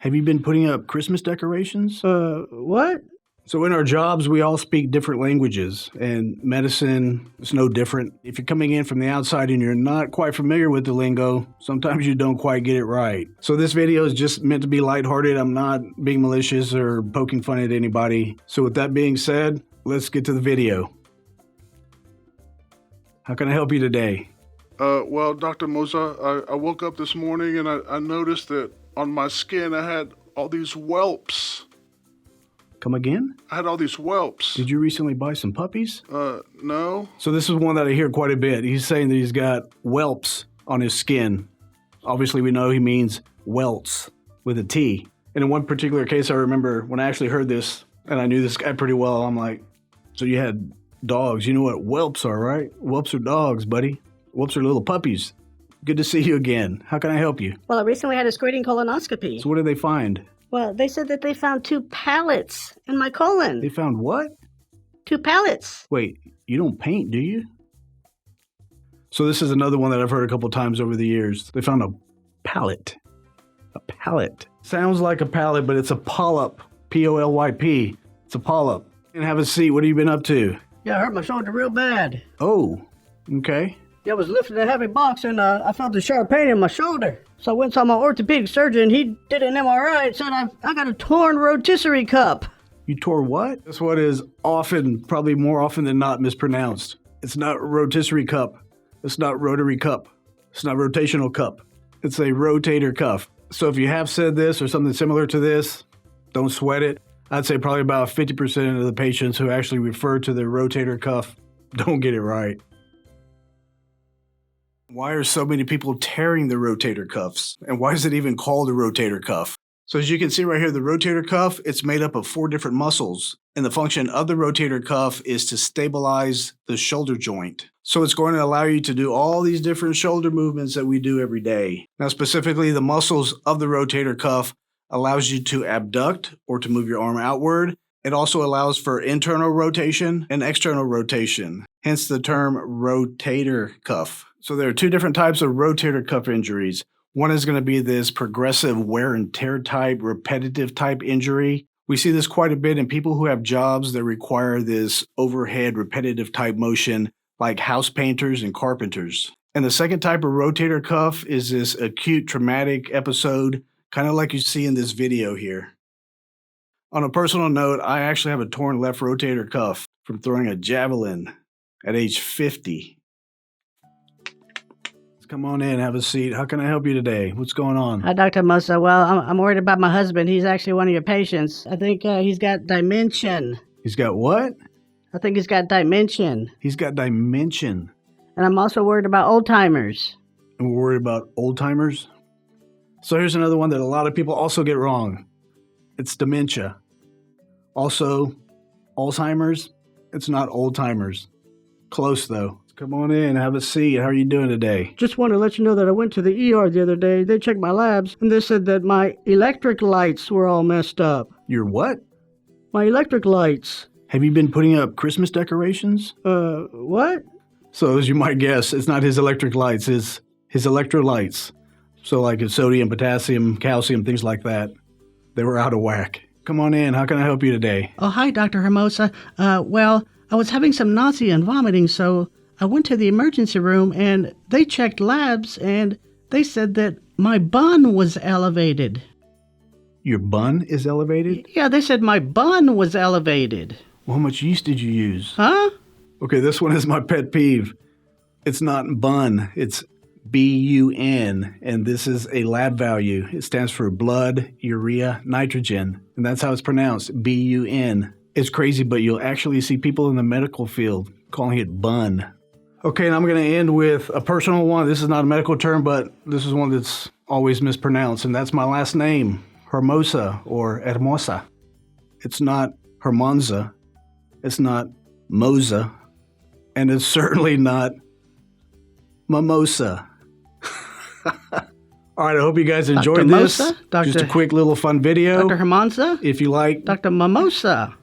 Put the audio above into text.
Have you been putting up Christmas decorations? What? So in our jobs, we all speak different languages, and medicine is no different. If you're coming in from the outside and you're not quite familiar with the lingo, sometimes you don't quite get it right. So this video is just meant to be lighthearted. I'm not being malicious or poking fun at anybody. So with that being said, let's get to the video. How can I help you today? Well, Dr. Moza, I woke up this morning and I noticed that on my skin I had all these whelps. Come again? I had all these whelps. Did you recently buy some puppies? No. So this is one that I hear quite a bit. He's saying that he's got whelps on his skin. Obviously, we know he means welts with a T. And in one particular case, I remember when I actually heard this, and I knew this guy pretty well, I'm like, so you had dogs. You know what whelps are, right? Whelps are dogs, buddy. Whelps are little puppies. Good to see you again. How can I help you? Well, I recently had a screening colonoscopy. So what did they find? Well, they said that they found 2 pallets in my colon. They found what? 2 pallets. Wait, you don't paint, do you? So this is another one that I've heard a couple times over the years. They found a pallet. A pallet. Sounds like a pallet, but it's a polyp. P-O-L-Y-P. It's a polyp. And have a seat. What have you been up to? Yeah, I hurt my shoulder real bad. Oh, okay. Yeah, I was lifting a heavy box and I felt a sharp pain in my shoulder. So I went and saw my orthopedic surgeon. He did an MRI and said I got a torn rotisserie cup. You tore what? This one is often, probably more often than not, mispronounced. It's not rotisserie cup. It's not rotary cup. It's not rotational cup. It's a rotator cuff. So if you have said this or something similar to this, don't sweat it. I'd say probably about 50% of the patients who actually refer to the rotator cuff don't get it right. Why are so many people tearing the rotator cuffs? And why is it even called a rotator cuff? So as you can see right here, the rotator cuff, it's made up of 4 different muscles. And the function of the rotator cuff is to stabilize the shoulder joint. So it's going to allow you to do all these different shoulder movements that we do every day. Now, specifically, the muscles of the rotator cuff allows you to abduct or to move your arm outward. It also allows for internal rotation and external rotation, hence the term rotator cuff. So there are 2 different types of rotator cuff injuries. One is going to be this progressive wear and tear type, repetitive type injury. We see this quite a bit in people who have jobs that require this overhead repetitive type motion, like house painters and carpenters. And the second type of rotator cuff is this acute traumatic episode, kind of like you see in this video here. On a personal note, I actually have a torn left rotator cuff from throwing a javelin at age 50. Come on in, have a seat. How can I help you today? What's going on? Hi, Dr. Mosa. Well, I'm worried about my husband. He's actually one of your patients. I think he's got Dementia. He's got what? I think he's got Dementia. He's got Dementia. And I'm also worried about old-timers. And we're worried about old-timers? So here's another one that a lot of people also get wrong. It's dementia. Also, Alzheimer's. It's not old-timers. Close, though. Come on in, have a seat. How are you doing today? Just want to let you know that I went to the ER the other day. They checked my labs, and they said that my electric lights were all messed up. Your what? My electric lights. Have you been putting up Christmas decorations? What? So as you might guess, it's not his electric lights, it's his electrolytes. So like it's sodium, potassium, calcium, things like that. They were out of whack. Come on in. How can I help you today? Oh, hi, Dr. Hermosa. Well, I was having some nausea and vomiting, so I went to the emergency room and they checked labs and they said that my bun was elevated. Your bun is elevated? Yeah, they said my bun was elevated. Well, how much yeast did you use? Huh? Okay, this one is my pet peeve. It's not bun, it's B-U-N, and this is a lab value. It stands for blood, urea, nitrogen, and that's how it's pronounced, B-U-N. It's crazy, but you'll actually see people in the medical field calling it bun. Okay, and I'm going to end with a personal one. This is not a medical term, but this is one that's always mispronounced, and that's my last name, Hermosa or Hermosa. It's not Hermonza. It's not Moza. And it's certainly not Mimosa. All right, I hope you guys enjoyed Dr. this. Mosa? Just a quick little fun video. Dr. Hermonza? If you like. Dr. Mimosa.